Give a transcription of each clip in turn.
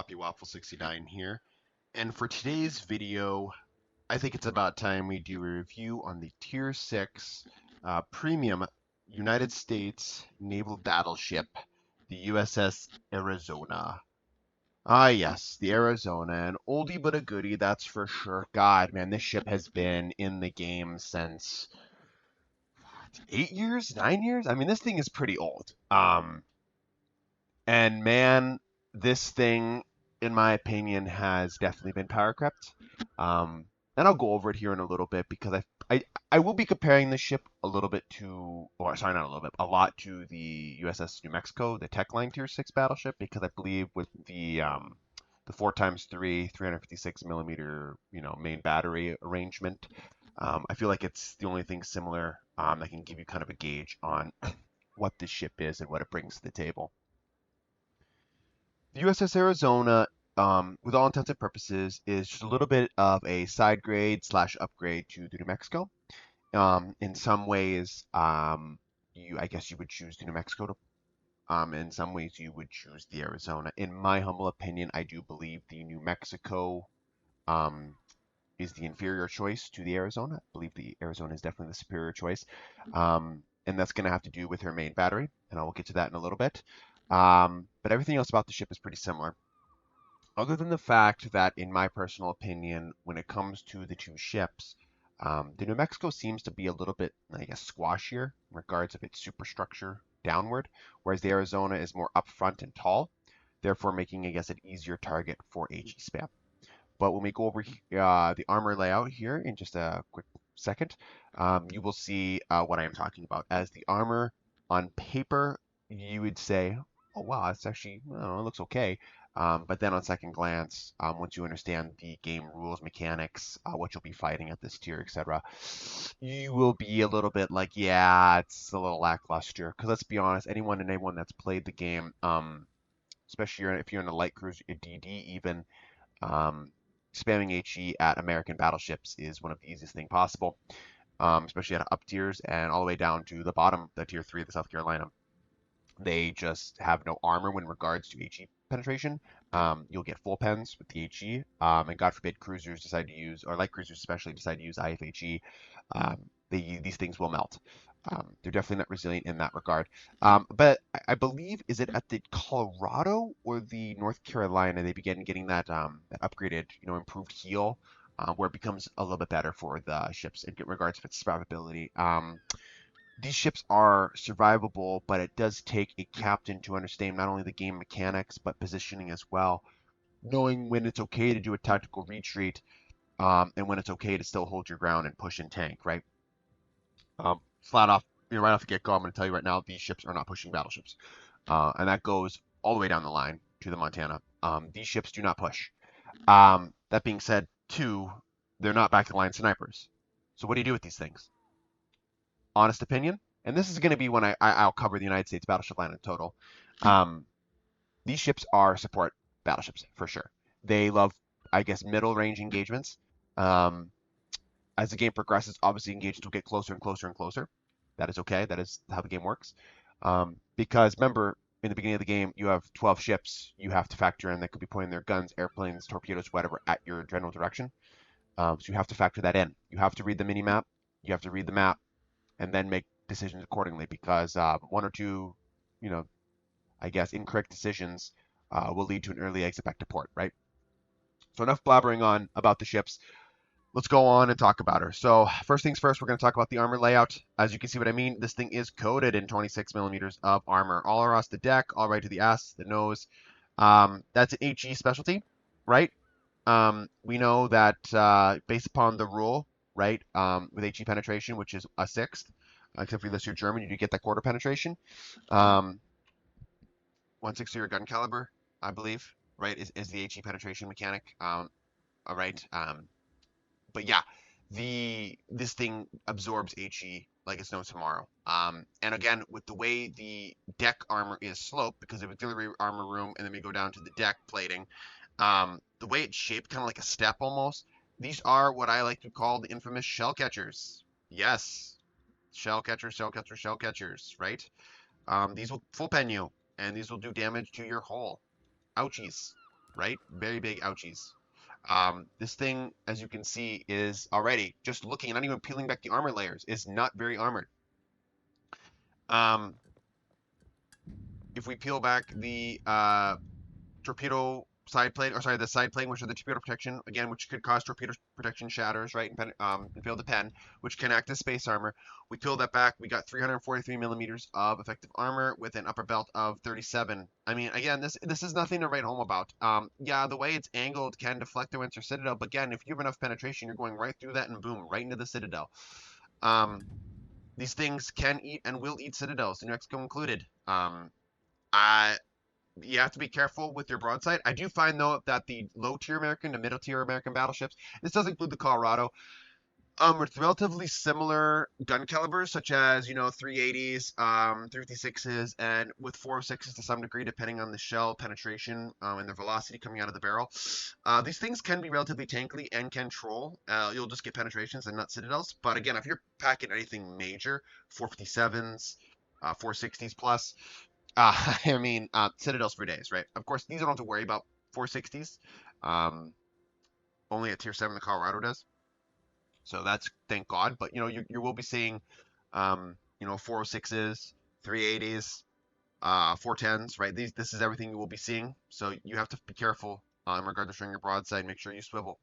Sloppy Waffle 69 here, and for today's video, I think it's about time we do a review on the Tier 6 Premium United States Naval Battleship, the USS Arizona. Ah, yes, the Arizona, an oldie but a goodie, that's for sure. God, man, this ship has been in the game since 8 years, 9 years. I mean, this thing is pretty old. And man, this thing, in my opinion, has definitely been power crept. And I'll go over it here in a little bit because I will be comparing this ship a little bit to, or sorry, not a little bit, a lot to the USS New Mexico, the Tech Line Tier 6 battleship, because I believe with the 4x3 356 millimeter main battery arrangement, I feel like it's the only thing similar that can give you kind of a gauge on what this ship is and what it brings to the table. The USS Arizona, with all intents and purposes, is just a little bit of a side grade slash upgrade to the New Mexico. In some ways, I guess you would choose the New Mexico to. In some ways, you would choose the Arizona. In my humble opinion, I do believe the New Mexico um, is the inferior choice to the Arizona. I believe the Arizona is definitely the superior choice. And that's going to have to do with her main battery, and I will get to that in a little bit. But everything else about the ship is pretty similar. Other than the fact that, in my personal opinion, when it comes to the two ships, the New Mexico seems to be a little bit, I guess, squashier in regards of its superstructure downward, whereas the Arizona is more upfront and tall, therefore making, I guess, an easier target for HE spam. But when we go over the armor layout here in just a quick second, you will see what I am talking about. As the armor on paper, you would say, oh wow, it's actually, I don't know, it looks okay. But then on second glance, once you understand the game rules, mechanics, what you'll be fighting at this tier, etc., you will be a little bit like, yeah, it's a little lackluster. Because let's be honest, anyone that's played the game, especially if you're in a light cruiser, a DD even, um, spamming HE at American battleships is one of the easiest thing possible, especially at up tiers and all the way down to the bottom, the tier 3 of the South Carolina. They just have no armor when regards to HE penetration. You'll get full pens with the HE, and God forbid cruisers decide to use, or light cruisers especially, decide to use IFHE. These things will melt. They're definitely not resilient in that regard. But I believe, is it at the Colorado or the North Carolina they begin getting that upgraded, improved heel, where it becomes a little bit better for the ships in regards to its survivability. These ships are survivable, but it does take a captain to understand not only the game mechanics but positioning as well, knowing when it's okay to do a tactical retreat, and when it's okay to still hold your ground and push and tank, right? Flat off, right off the get-go, I'm going to tell you right now, these ships are not pushing battleships. And that goes all the way down the line to the Montana. These ships do not push. That being said, too, they're not back-to-line snipers. So what do you do with these things? Honest opinion, and this is going to be when I'll cover the United States battleship line in total. These ships are support battleships for sure. They love, I guess, middle range engagements. As the game progresses, obviously engagements will get closer and closer and closer. That is okay. That is how the game works. Because remember, in the beginning of the game, you have 12 ships you have to factor in that could be pointing their guns, airplanes, torpedoes, whatever, at your general direction. So you have to factor that in. You have to read the mini map. You have to read the map, and then make decisions accordingly. Because one or two, I guess, incorrect decisions will lead to an early exit back to port, right? So enough blabbering on about the ships. Let's go on and talk about her. So first things first, we're going to talk about the armor layout. As you can see what I mean, this thing is coated in 26 millimeters of armor all across the deck, all right to the ass, the nose. That's an HE specialty, right? We know that based upon the rule, right, with HE penetration, which is a sixth, except for unless you're German, you do get that quarter penetration. 1/6 of your gun caliber, I believe, right, is the HE penetration mechanic. All right. But yeah, this thing absorbs HE like it's no tomorrow. And again, with the way the deck armor is sloped, because of auxiliary armor room, and then we go down to the deck plating, the way it's shaped, kind of like a step almost, these are what I like to call the infamous shell catchers. Yes, shell catchers, shell catchers, shell catchers, right? These will full pen you, and these will do damage to your hull. Ouchies. right? Very big ouchies. This thing, as you can see, is already just looking, not even peeling back the armor layers, is not very armored. Um, if we peel back the torpedo side plate, or sorry, the side plate, which are the torpedo protection, again, which could cause torpedo protection shatters, right, and fail to pen, which can act as space armor. We peel that back. We got 343 millimeters of effective armor with an upper belt of 37. I mean, again, this is nothing to write home about. Yeah, the way it's angled can deflect the Windsor Citadel, but again, if you have enough penetration, you're going right through that and boom, right into the Citadel. Um, these things can eat and will eat Citadels, New Mexico included. I You have to be careful with your broadside. I do find though that the low tier American to middle tier American battleships, this does include the Colorado, with relatively similar gun calibers, such as 380s, 356s, and with 406s to some degree, depending on the shell penetration and the velocity coming out of the barrel. These things can be relatively tankly and can troll. You'll just get penetrations and not citadels. But again, if you're packing anything major, 457s, 460s plus, I mean, Citadels for days, right? Of course, these I don't have to worry about 460s. Um, Only at tier 7 the Colorado does. So that's thank God. But you will be seeing 406s, 380s, 410s, right? This is everything you will be seeing. So you have to be careful in regard to showing your broadside. Make sure you swivel.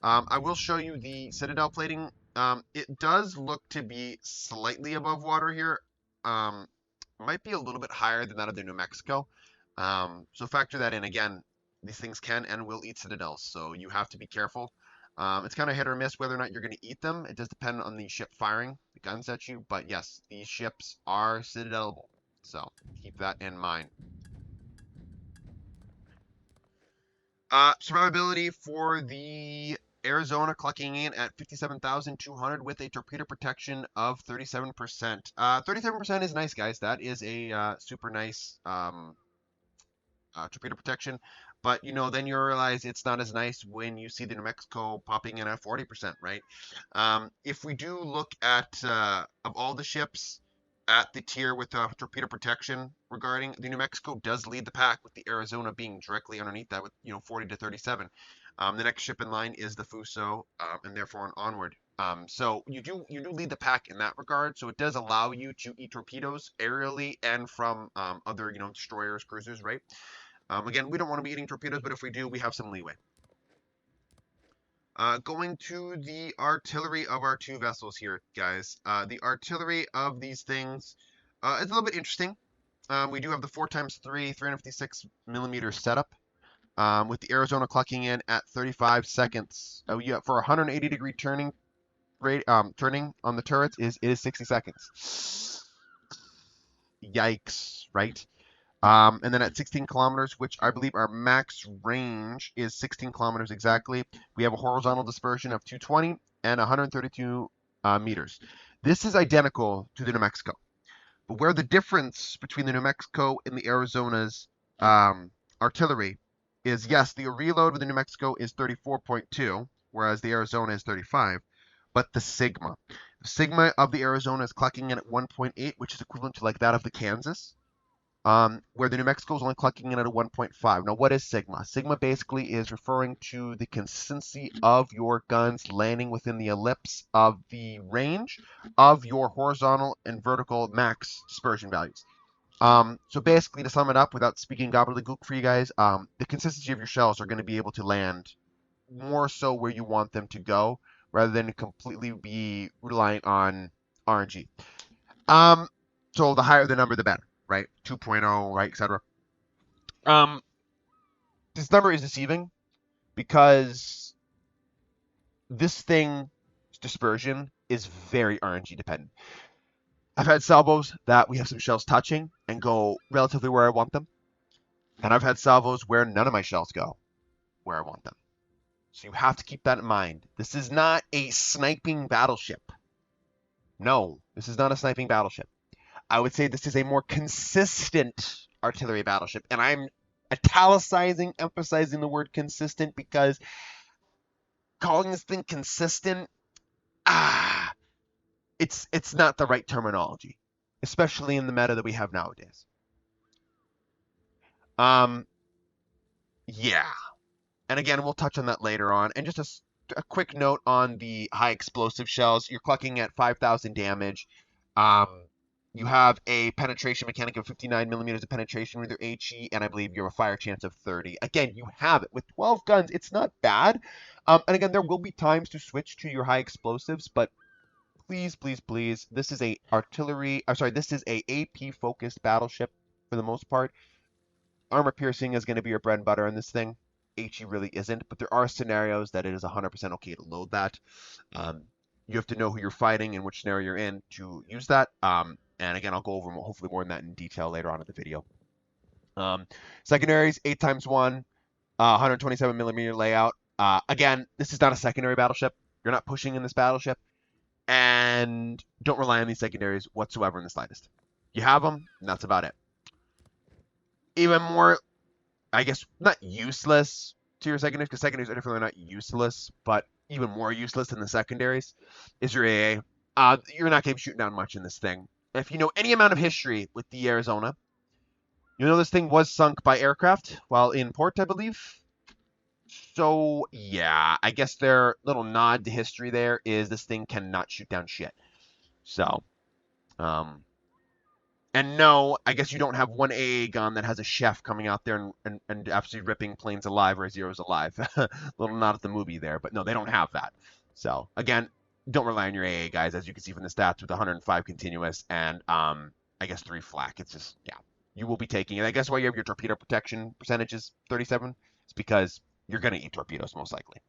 I will show you the Citadel plating. It does look to be slightly above water here. Might be a little bit higher than that of the New Mexico. So factor that in. Again, these things can and will eat Citadels, so you have to be careful. It's kind of hit or miss whether or not you're going to eat them. It does depend on the ship firing the guns at you, but yes, these ships are Citadelable, so keep that in mind. Survivability for the Arizona, clocking in at 57,200 with a torpedo protection of 37%. 37% is nice, guys. That is a super nice torpedo protection. But then you realize it's not as nice when you see the New Mexico popping in at 40%, right? If we do look at of all the ships at the tier with torpedo protection, regarding the New Mexico does lead the pack, with the Arizona being directly underneath that with 40 to 37. The next ship in line is the Fuso, and therefore an onward. So you do lead the pack in that regard. So it does allow you to eat torpedoes aerially and from other destroyers, cruisers, right? Again, we don't want to be eating torpedoes, but if we do, we have some leeway. Going to the artillery of our two vessels here, guys. The artillery of these things is a little bit interesting. We do have the 4x3 356 millimeter setup, with the Arizona clocking in at 35 seconds. Yeah, for 180-degree turning rate, turning on the turrets is 60 seconds. Yikes, right? And then at 16 kilometers, which I believe our max range is 16 kilometers exactly, we have a horizontal dispersion of 220 and 132 meters. This is identical to the New Mexico. But where the difference between the New Mexico and the Arizona's artillery is, yes, the reload with the New Mexico is 34.2, whereas the Arizona is 35. But the sigma of the Arizona is clocking in at 1.8, which is equivalent to like that of the Kansas. Where the New Mexico is only clocking in at a 1.5. Now, what is sigma? Sigma basically is referring to the consistency of your guns landing within the ellipse of the range of your horizontal and vertical max dispersion values. So basically, to sum it up, without speaking gobbledygook for you guys, the consistency of your shells are going to be able to land more so where you want them to go, rather than completely be relying on RNG. So the higher the number, the better, right? 2.0, right, etc. Um, this number is deceiving because this thing's dispersion is very RNG dependent. I've had salvos that we have some shells touching and go relatively where I want them, and I've had salvos where none of my shells go where I want them. So you have to keep that in mind. This is not a sniping battleship. No, this is not a sniping battleship. I would say this is a more consistent artillery battleship, and I'm italicizing, emphasizing the word consistent because calling this thing consistent, it's not the right terminology, especially in the meta that we have nowadays. Yeah. And again, we'll touch on that later on. And just a quick note on the high explosive shells. You're clucking at 5,000 damage. You have a penetration mechanic of 59 millimeters of penetration with your HE, and I believe you have a fire chance of 30. Again, you have it. With 12 guns, it's not bad. And again, there will be times to switch to your high explosives, but please, please, please, this is a artillery, I'm sorry, this is a AP focused battleship for the most part. Armor piercing is going to be your bread and butter in this thing. HE really isn't, but there are scenarios that it is 100% okay to load that. You have to know who you're fighting and which scenario you're in to use that. And again, I'll go over hopefully more than that in detail later on in the video. Secondaries, 8 times 1, 127 millimeter layout. Again, this is not a secondary battleship. You're not pushing in this battleship. And don't rely on these secondaries whatsoever in the slightest. You have them, and that's about it. Even more, I guess, not useless to your secondaries, because secondaries are definitely not useless, but even more useless than the secondaries is your AA. You're not going to be shooting down much in this thing. If you know any amount of history with the Arizona, you know this thing was sunk by aircraft while in port, I believe. So, yeah, I guess their little nod to history there is this thing cannot shoot down shit. So, and no, I guess you don't have one AA gun that has a chef coming out there and absolutely ripping planes alive or zeros alive. Little nod at the movie there, but no, they don't have that. So, again, don't rely on your AA guys, as you can see from the stats with 105 continuous and, I guess 3 flak. It's just, yeah, you will be taking it. I guess why you have your torpedo protection percentage is 37. It's because you're going to eat torpedoes most likely.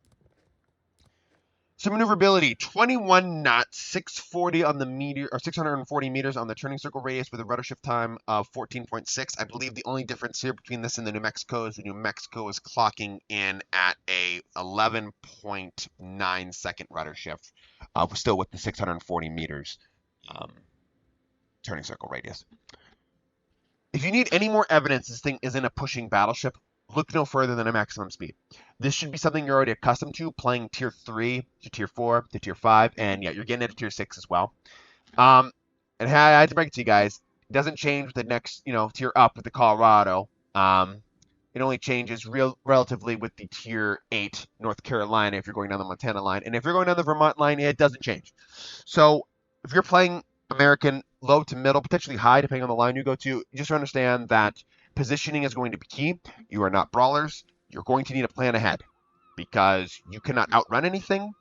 So maneuverability, 21 knots, 640 on the meter, or 640 meters on the turning circle radius with a rudder shift time of 14.6. I believe the only difference here between this and the New Mexico is the New Mexico is clocking in at a 11.9 second rudder shift, still with the 640 meters turning circle radius. If you need any more evidence this thing isn't a pushing battleship, look no further than a maximum speed. This should be something you're already accustomed to, playing tier 3 to tier 4 to tier 5, and yeah, you're getting it at tier 6 as well. And I had to break it to you guys, it doesn't change with the next, tier up with the Colorado. It only changes relatively with the tier 8 North Carolina if you're going down the Montana line, and if you're going down the Vermont line, it doesn't change. So if you're playing American low to middle, potentially high, depending on the line you go to, just understand that positioning is going to be key. You are not brawlers. You're going to need a plan ahead because you cannot outrun anything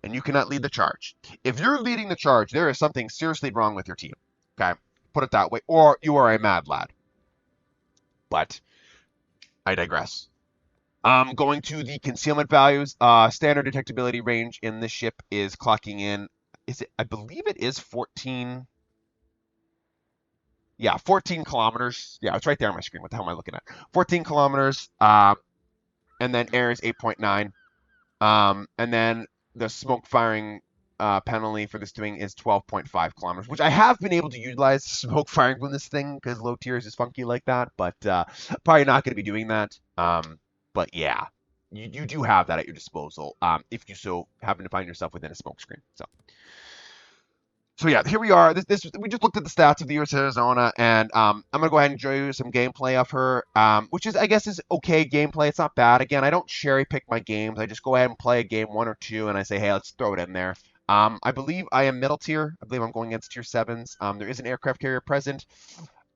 and you cannot lead the charge. If you're leading the charge, there is something seriously wrong with your team. Okay? Put it that way. Or you are a mad lad. But I digress. Going to the concealment values, standard detectability range in this ship is clocking in. I believe it is 14. Yeah, 14 kilometers. Yeah, it's right there on my screen. What the hell am I looking at? 14 kilometers. And then air is 8.9. And then the smoke firing penalty for this thing is 12.5 kilometers, which I have been able to utilize smoke firing from this thing because low tiers is funky like that, but probably not going to be doing that. But yeah, you do have that at your disposal if you so happen to find yourself within a smoke screen. So yeah, here we are. We just looked at the stats of the USS Arizona, and I'm gonna go ahead and show you some gameplay of her, which is I guess is okay gameplay. It's not bad. Again, I don't cherry pick my games. I just go ahead and play a game 1 or 2, and I say, hey, let's throw it in there. I believe I am middle tier. I believe I'm going against tier 7s. There is an aircraft carrier present.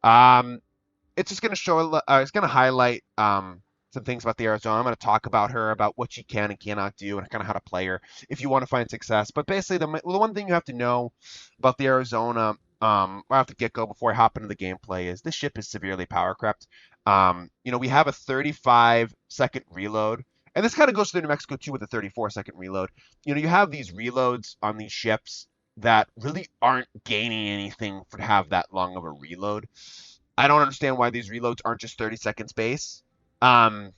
It's just gonna show. It's gonna highlight some things about the Arizona. I'm going to talk about her, about what she can and cannot do, and kind of how to play her if you want to find success. But basically, the one thing you have to know about the Arizona right off the get-go before I hop into the gameplay is this ship is severely power crept. We have a 35-second reload, and this kind of goes to the New Mexico too with a 34-second reload. You have these reloads on these ships that really aren't gaining anything for to have that long of a reload. I don't understand why these reloads aren't just 30 seconds base. Kind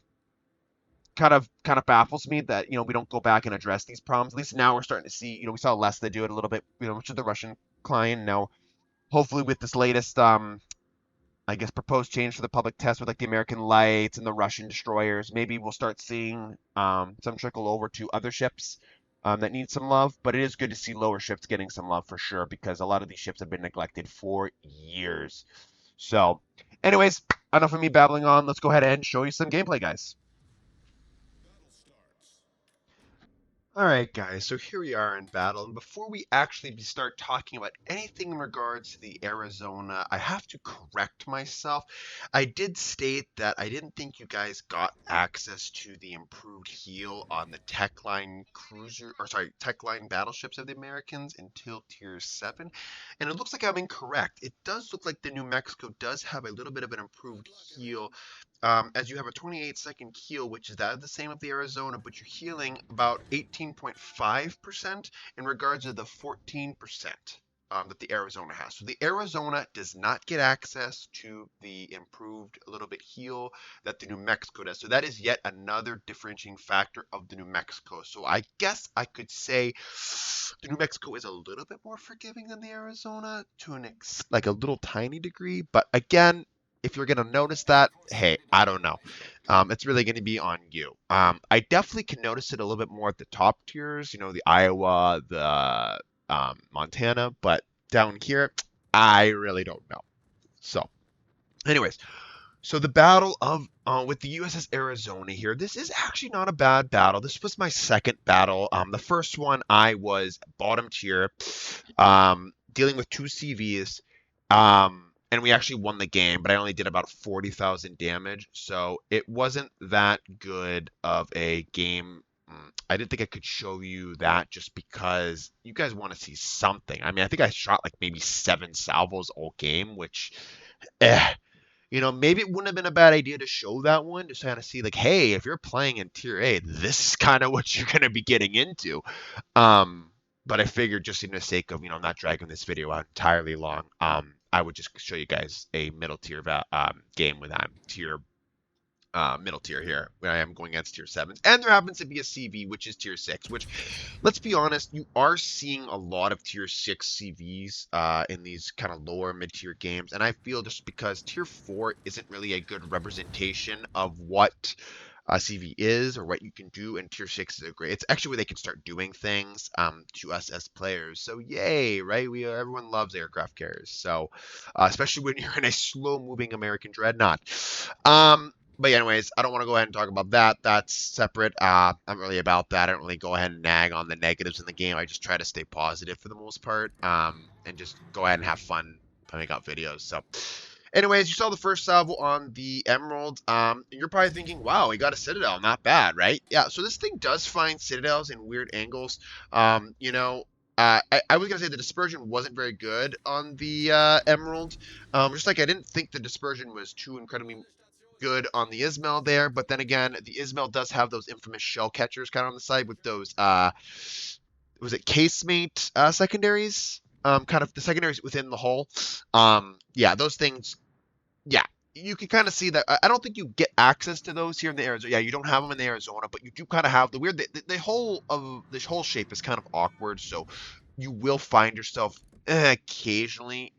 of baffles me that we don't go back and address these problems. At least now we're starting to see. We saw Leslie do it a little bit, which is the Russian client. Now, hopefully, with this latest, I guess, proposed change for the public test with like the American Lights and the Russian destroyers, maybe we'll start seeing some trickle over to other ships that need some love. But it is good to see lower ships getting some love for sure, because a lot of these ships have been neglected for years. So, anyways, enough of me babbling on. Let's go ahead and show you some gameplay, guys. Alright guys, so here we are in battle, and before we actually start talking about anything in regards to the Arizona, I have to correct myself. I did state that I didn't think you guys got access to the improved heal on the Techline cruiser, or sorry, Techline battleships of the Americans until Tier 7, and it looks like I'm incorrect. It does look like the New Mexico does have a little bit of an improved heal, as you have a 28-second heal, which is that the same of the Arizona, but you're healing about 18.5% in regards to the 14% that the Arizona has. So the Arizona does not get access to the improved a little bit heal that the New Mexico does. So that is yet another differentiating factor of the New Mexico. So I guess I could say the New Mexico is a little bit more forgiving than the Arizona to like a little tiny degree. But again, if you're going to notice that, hey, I don't know. It's really going to be on you. I definitely can notice it a little bit more at the top tiers, you know, the Iowa, the Montana, but down here, I really don't know. So, anyways, so the battle of with the USS Arizona here, this is actually not a bad battle. This was my second battle. The first one I was bottom tier, dealing with 2 CVs, and we actually won the game, but I only did about 40,000 damage, so it wasn't that good of a game. I didn't think I could show you that just because you guys want to see something. I mean, I think I shot like maybe 7 salvos all game, which, eh, you know, maybe it wouldn't have been a bad idea to show that one, just kind of see like, hey, if you're playing in Tier A, this is kind of what you're going to be getting into. Um, but I figured just in the sake of, you know, not dragging this video out entirely long, I would just show you guys a middle tier game when I'm middle tier here, when I am going against Tier 7s. And there happens to be a CV, which is Tier 6, which, let's be honest, you are seeing a lot of Tier 6 CVs in these kind of lower mid-tier games. And I feel just because Tier 4 isn't really a good representation of what CV is or what you can do, and Tier 6 is a great. It's actually where they can start doing things to us as players. So yay, right? Everyone loves aircraft carriers. So especially when you're in a slow-moving American dreadnought. But anyways, I don't want to go ahead and talk about that. That's separate. I'm not really about that. I don't really go ahead and nag on the negatives in the game. I just try to stay positive for the most part, and just go ahead and have fun putting out videos. So, anyways, you saw the first salvo on the Emerald. You're probably thinking, wow, he got a Citadel. Not bad, right? Yeah, so this thing does find Citadels in weird angles. You know, I was going to say the dispersion wasn't very good on the Emerald. Just like I didn't think the dispersion was too incredibly good on the Ismail there, but then again, the Ismail does have those infamous shell catchers kind of on the side with those, was it casemate secondaries? Kind of the secondaries within the hull. Yeah, those things, yeah, you can kind of see that. I don't think you get access to those here in the Arizona. Yeah, you don't have them in the Arizona, but you do kind of have the weird. The whole of this whole shape is kind of awkward, so you will find yourself occasionally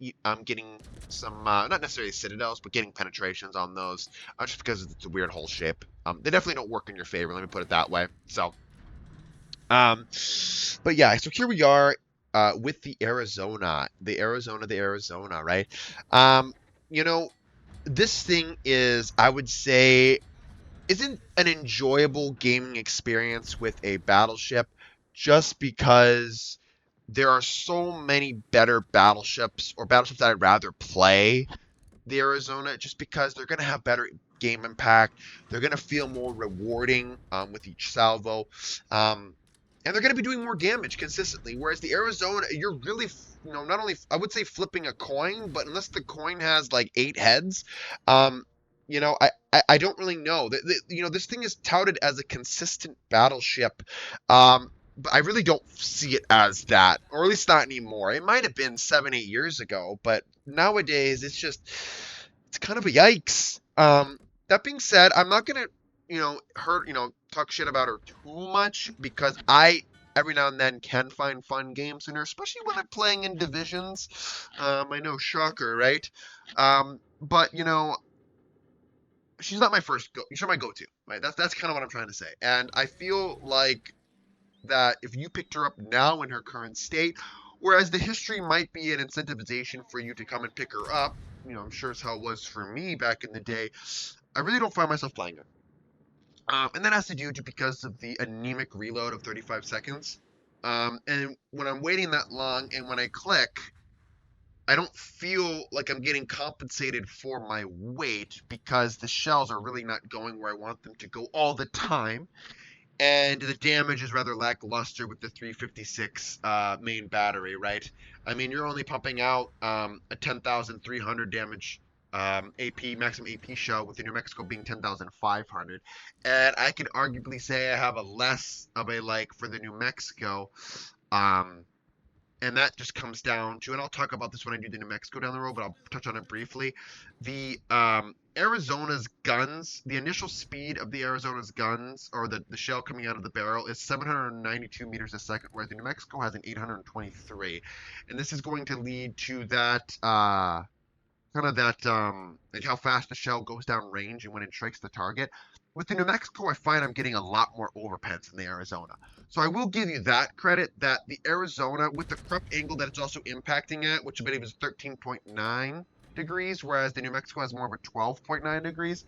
getting some not necessarily citadels, but getting penetrations on those just because it's a weird whole shape. They definitely don't work in your favor. Let me put it that way. So, um, but yeah, so here we are with the Arizona, right? Um, you know, this thing is, I would say, isn't an enjoyable gaming experience with a battleship just because there are so many better battleships or battleships that I'd rather play the Arizona just because they're going to have better game impact. They're going to feel more rewarding with each salvo. And they're going to be doing more damage consistently. Whereas the Arizona, you're really, you know, not only, I would say flipping a coin, but unless the coin has like 8 heads, you know, I don't really know. You know, this thing is touted as a consistent battleship. But I really don't see it as that, or at least not anymore. It might have been 7, 8 years ago, but nowadays it's kind of a yikes. That being said, I'm not gonna, you know, talk shit about her too much because I every now and then can find fun games in her, especially when I'm playing in divisions. I know, shocker, right? But you know, she's not my first go. She's my go-to, right? That's kind of what I'm trying to say, and I feel like that if you picked her up now in her current state, whereas the history might be an incentivization for you to come and pick her up, you know, I'm sure it's how it was for me back in the day, I really don't find myself playing her. And that has to do because of the anemic reload of 35 seconds. And when I'm waiting that long and when I click, I don't feel like I'm getting compensated for my weight because the shells are really not going where I want them to go all the time. And the damage is rather lackluster with the 356 main battery, right? I mean, you're only pumping out a 10,300 damage AP, maximum AP shell, with the New Mexico being 10,500. And I could arguably say I have a less of a like for the New Mexico. Um, and that just comes down to, and I'll talk about this when I do the New Mexico down the road, but I'll touch on it briefly. The Arizona's guns, the initial speed of the Arizona's guns, or the shell coming out of the barrel, is 792 meters a second, whereas the New Mexico has an 823. And this is going to lead to that kind of that like how fast the shell goes down range and when it strikes the target. With the New Mexico, I find I'm getting a lot more overpens than the Arizona. So I will give you that credit that the Arizona, with the correct angle that it's also impacting at, which I believe is 13.9 degrees, whereas the New Mexico has more of a 12.9 degrees.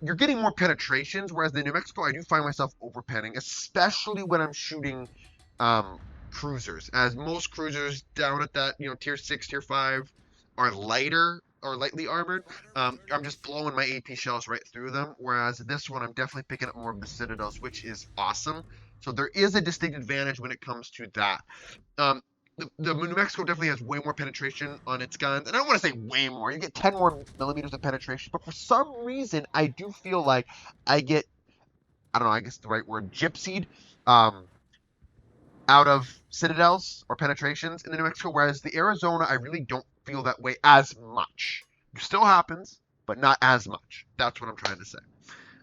You're getting more penetrations, whereas the New Mexico, I do find myself overpenning, especially when I'm shooting cruisers, as most cruisers down at that, tier 6, tier 5 are lighter or lightly armored. I'm just blowing my AP shells right through them, whereas this one I'm definitely picking up more of the Citadels, which is awesome. So there is a distinct advantage when it comes to that. Um, the New Mexico definitely has way more penetration on its guns, and I don't want to say way more. You get 10 more millimeters of penetration, but for some reason, I do feel like I get, I don't know, I guess the right word, gypsied, um, out of citadels or penetrations in the New Mexico, whereas the Arizona, I really don't feel that way as much. It still happens, but not as much. That's what I'm trying to say.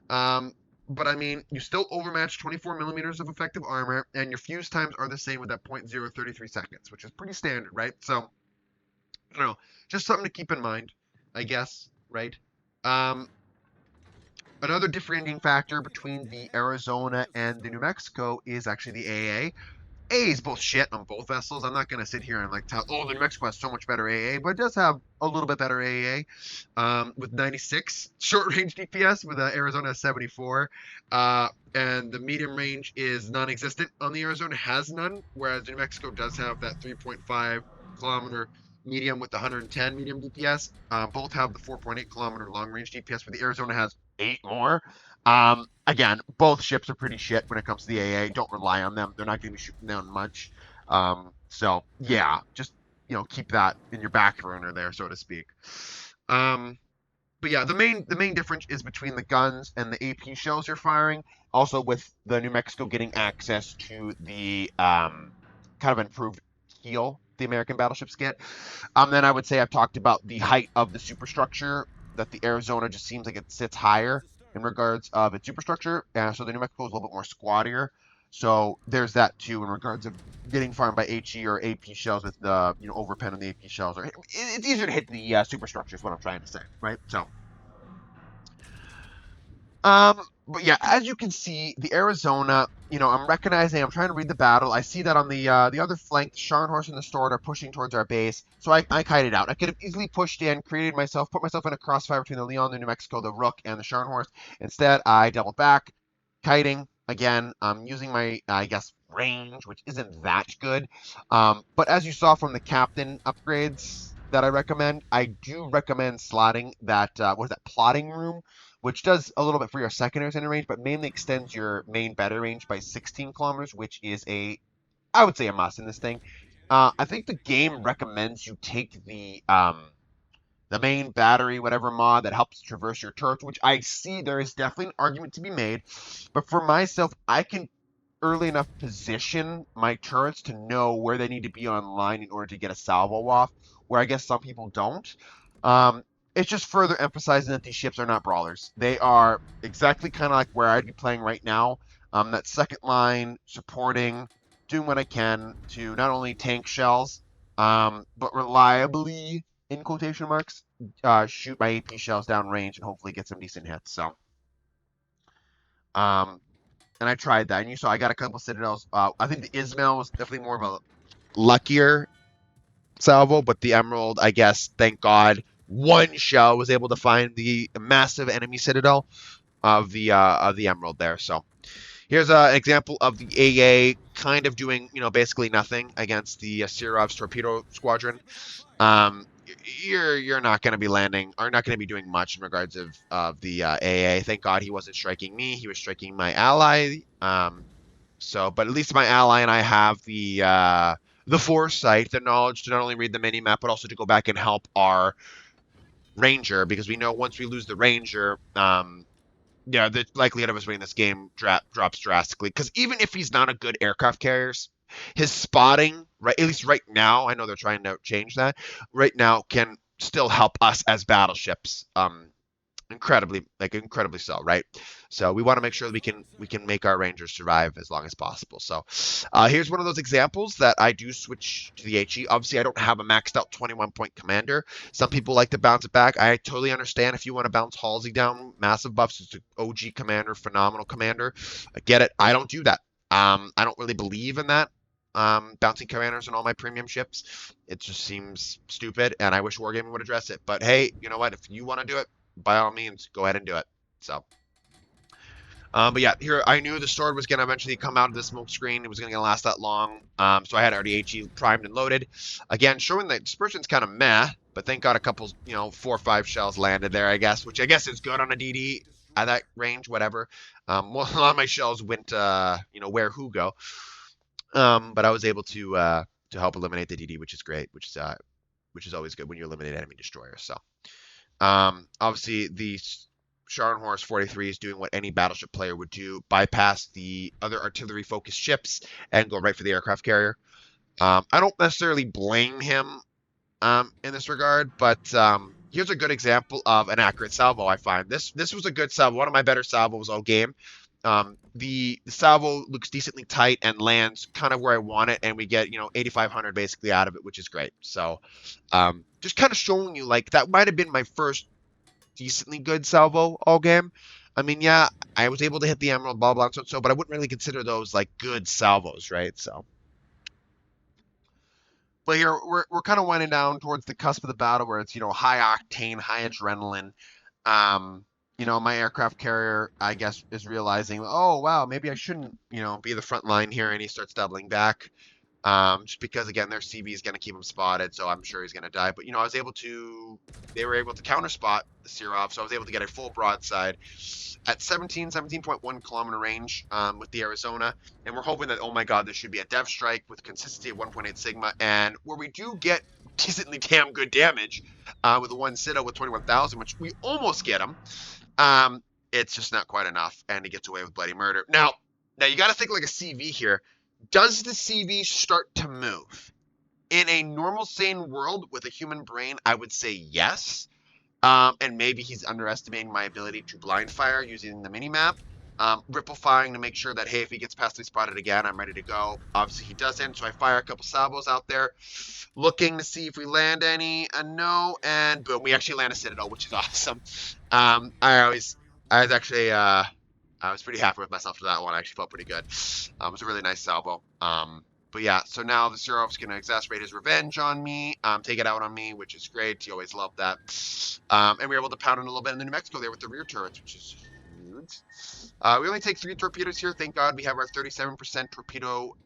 Um, but I mean, you still overmatch 24 millimeters of effective armor, and your fuse times are the same with that 0.033 seconds, which is pretty standard, right? So, I don't know, just something to keep in mind, I guess, right? Um, Another differentiating factor between the Arizona and the New Mexico is actually the AA. AA is both shit on both vessels. I'm not going to sit here and like tell, oh, the New Mexico has so much better AA, but it does have a little bit better AA with 96 short range DPS, with Arizona 74. And the medium range is non existent on the Arizona, has none, whereas the New Mexico does have that 3.5 kilometer medium with the 110 medium DPS. Both have the 4.8 kilometer long range DPS, where the Arizona has 8 more. Again, both ships are pretty shit when it comes to the AA. Don't rely on them. They're not going to be shooting down much. So yeah, just keep that in your back burner there, so to speak. But yeah, the main difference is between the guns and the AP shells you're firing. Also, with the New Mexico getting access to the kind of improved keel the American battleships get. Then I would say I've talked about the height of the superstructure, that the Arizona just seems like it sits higher in regards of its superstructure. So the New Mexico is a little bit more squattier. So there's that too in regards of getting farmed by HE or AP shells with the overpen on the AP shells. Or it's easier to hit the superstructure is what I'm trying to say, right? So but yeah, as you can see, the Arizona, I'm recognizing, I'm trying to read the battle. I see that on the other flank, the Scharnhorst and the Steward are pushing towards our base, so I kited out. I could have easily pushed in, put myself in a crossfire between the Leon, the New Mexico, the Rook, and the Scharnhorst. Instead, I doubled back, kiting again. Using my, I guess, range, which isn't that good. But as you saw from the captain upgrades that I recommend, I do recommend slotting that, plotting room, which does a little bit for your secondaries in range, but mainly extends your main battery range by 16 kilometers, which is I would say a must in this thing. I think the game recommends you take the main battery, whatever mod that helps traverse your turrets, which I see there is definitely an argument to be made. But for myself, I can early enough position my turrets to know where they need to be online in order to get a salvo off, where I guess some people don't. Um, it's just further emphasizing that these ships are not brawlers. They are exactly kind of like where I'd be playing right now. That second line, supporting, doing what I can to not only tank shells, but reliably, in quotation marks, shoot my AP shells down range and hopefully get some decent hits. So, um, and I tried that, and you saw I got a couple citadels. I think the Ismail was definitely more of a luckier salvo, but the Emerald, I guess, thank God, one shell was able to find the massive enemy citadel. of the Emerald there. So here's an example of the AA kind of doing, basically nothing against the Sirov's torpedo squadron. You're not going to be landing, or not going to be doing much in regards of the AA. Thank God he wasn't striking me; he was striking my ally. But at least my ally and I have the foresight, the knowledge to not only read the mini map, but also to go back and help our ranger, because we know once we lose the ranger, yeah, the likelihood of us winning this game drops drastically. Because even if he's not a good aircraft carrier, his spotting, right, at least right now, I know they're trying to change that, right now can still help us as battleships. Incredibly so, right? So we want to make sure that we can make our rangers survive as long as possible. So here's one of those examples that I do switch to the HE. Obviously, I don't have a maxed out 21-point commander. Some people like to bounce it back. I totally understand if you want to bounce Halsey down, massive buffs. It's an OG commander, phenomenal commander. I get it. I don't do that. I don't really believe in that. Bouncing commanders on all my premium ships. It just seems stupid, and I wish Wargaming would address it. But hey, you know what? If you want to do it, by all means, go ahead and do it. So, but yeah, here I knew the sword was going to eventually come out of the smoke screen. It was going to last that long. So I had already HE primed and loaded. Again, showing that dispersion's kind of meh, but thank God a couple, 4 or 5 shells landed there, I guess, which I guess is good on a DD at that range, whatever. Well, a lot of my shells went, where who go. But I was able to help eliminate the DD, which is great, which is always good when you eliminate enemy destroyers. So. Obviously, the Scharnhorst 43 is doing what any battleship player would do: bypass the other artillery-focused ships and go right for the aircraft carrier. I don't necessarily blame him in this regard, but here's a good example of an accurate salvo. I find this was a good salvo, one of my better salvos all game. The salvo looks decently tight and lands kind of where I want it, and we get 8,500 basically out of it, which is great. So just kind of showing you, like, that might have been my first decently good salvo all game. I mean, yeah, I was able to hit the emerald, blah blah, so, but I wouldn't really consider those like good salvos, right? So, but here we're kind of winding down towards the cusp of the battle, where it's high octane, high adrenaline. My aircraft carrier, I guess, is realizing, oh wow, maybe I shouldn't be the front line here, and he starts doubling back. Just because, again, their CV is going to keep him spotted, so I'm sure he's going to die. But, they were able to counter spot the Sirov, so I was able to get a full broadside at 17.1 kilometer range with the Arizona. And we're hoping that, oh my God, this should be a dev strike with consistency of 1.8 Sigma, and where we do get decently damn good damage with the one Citadel with 21,000, which we almost get him. It's just not quite enough, and he gets away with bloody murder. Now you got to think like a CV here. Does the CV start to move? In a normal, sane world with a human brain, I would say yes. And maybe he's underestimating my ability to blind fire using the mini-map. Ripple firing to make sure that, hey, if he gets past me spotted again, I'm ready to go. Obviously, he doesn't, so I fire a couple salvos out there, looking to see if we land any. No, and boom, we actually land a Citadel, which is awesome. I was pretty happy with myself for that one. I actually felt pretty good. It was a really nice salvo. But yeah, so now the Sirov's going to exacerbate his revenge on me, take it out on me, which is great. He always loved that. And we were able to pound in a little bit in the New Mexico there with the rear turrets, which is huge. We only take 3 torpedoes here. Thank God we have our 37% torpedo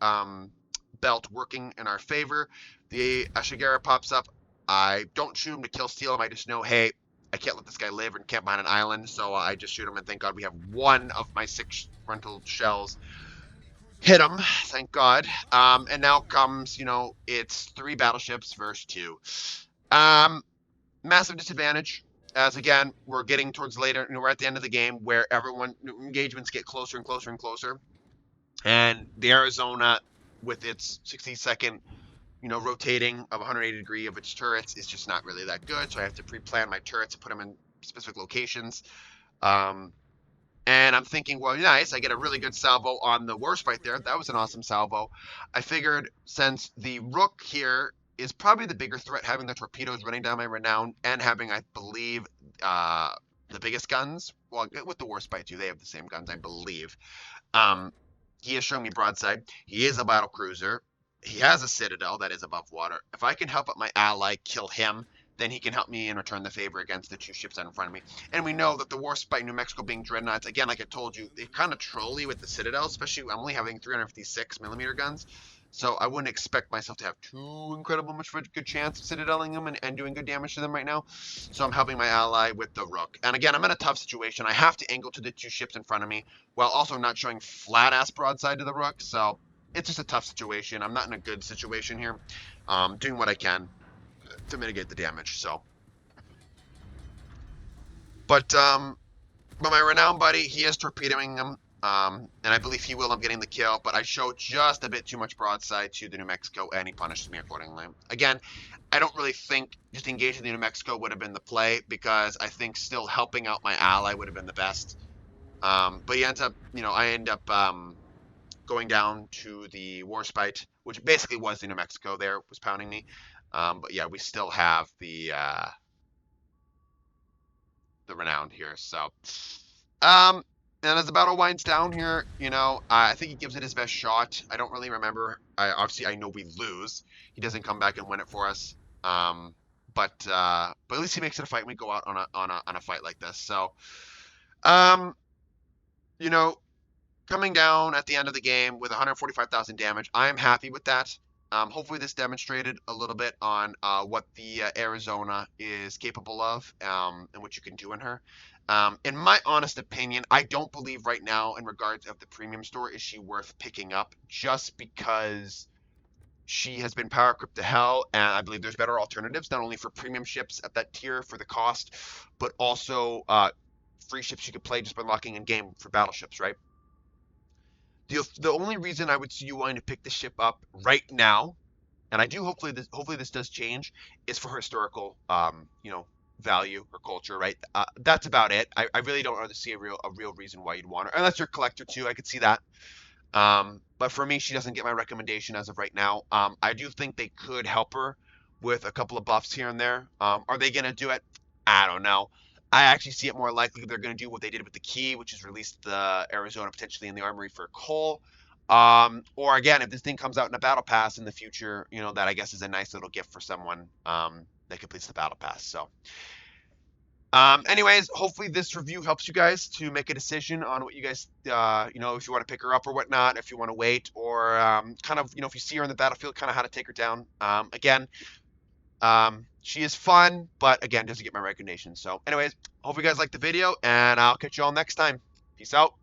belt working in our favor. The Ashigara pops up. I don't shoot him to kill steal him. I just know, hey, I can't let this guy live and camp behind an island, so I just shoot him, and thank God we have one of my 6 frontal shells hit him, thank God. And now comes, it's 3 battleships versus 2. Massive disadvantage, as again, we're getting towards later, we're at the end of the game where engagements get closer and closer and closer. And the Arizona, with its 60-second rotating of 180 degree of its turrets is just not really that good. So I have to pre-plan my turrets and put them in specific locations. And I'm thinking, well, nice, I get a really good salvo on the worst right there. That was an awesome salvo. I figured since the Rook here is probably the bigger threat, having the torpedoes running down my renown and having, I believe, the biggest guns. Well, with the Warspite too, they have the same guns, I believe. He has shown me broadside. He is a battle cruiser. He has a Citadel that is above water. If I can help out my ally kill him, then he can help me and return the favor against the two ships that are in front of me. And we know that the Warspite by New Mexico being dreadnoughts, again, like I told you, they kind of trolly with the Citadel, especially I'm only having 356 millimeter guns. So I wouldn't expect myself to have too incredible much of a good chance of citadeling them and doing good damage to them right now. So I'm helping my ally with the Rook. And again, I'm in a tough situation. I have to angle to the two ships in front of me while also not showing flat ass broadside to the Rook. So it's just a tough situation. I'm not in a good situation here. Doing what I can to mitigate the damage. So, but my renowned buddy, he is torpedoing him. And I believe he will end up getting the kill, but I showed just a bit too much broadside to the New Mexico, and he punished me accordingly. Again, I don't really think just engaging the New Mexico would have been the play, because I think still helping out my ally would have been the best. But he ends up, I end up going down to the Warspite, which basically was the New Mexico there, was pounding me. But yeah, we still have the renowned here. So, and as the battle winds down here, I think he gives it his best shot. I don't really remember. Obviously, I know we lose. He doesn't come back and win it for us. But at least he makes it a fight. We go out on a fight like this. So, um, you know, coming down at the end of the game with 145,000 damage, I am happy with that. Hopefully this demonstrated a little bit on what the Arizona is capable of, and what you can do in her. In my honest opinion, I don't believe right now in regards of the premium store is she worth picking up, just because she has been power creep to hell, and I believe there's better alternatives, not only for premium ships at that tier for the cost, but also free ships you could play just by locking in game for battleships, right? The only reason I would see you wanting to pick this ship up right now, and I do hopefully this does change, is for historical value or culture, right? That's about it. I really don't really see a real reason why you'd want her, unless you're a collector too. I could see that. But for me, she doesn't get my recommendation as of right now. I do think they could help her with a couple of buffs here and there. Are they gonna do it? I don't know. I actually see it more likely they're going to do what they did with the key, which is release the Arizona potentially in the Armory for coal. Or again, if this thing comes out in a battle pass in the future, that I guess is a nice little gift for someone that completes the battle pass. So, anyways, hopefully this review helps you guys to make a decision on what you guys, if you want to pick her up or whatnot, if you want to wait, or kind of, if you see her in the battlefield, kind of how to take her down. Again, she is fun, but again, doesn't get my recognition. So anyways, hope you guys liked the video, and I'll catch you all next time. Peace out.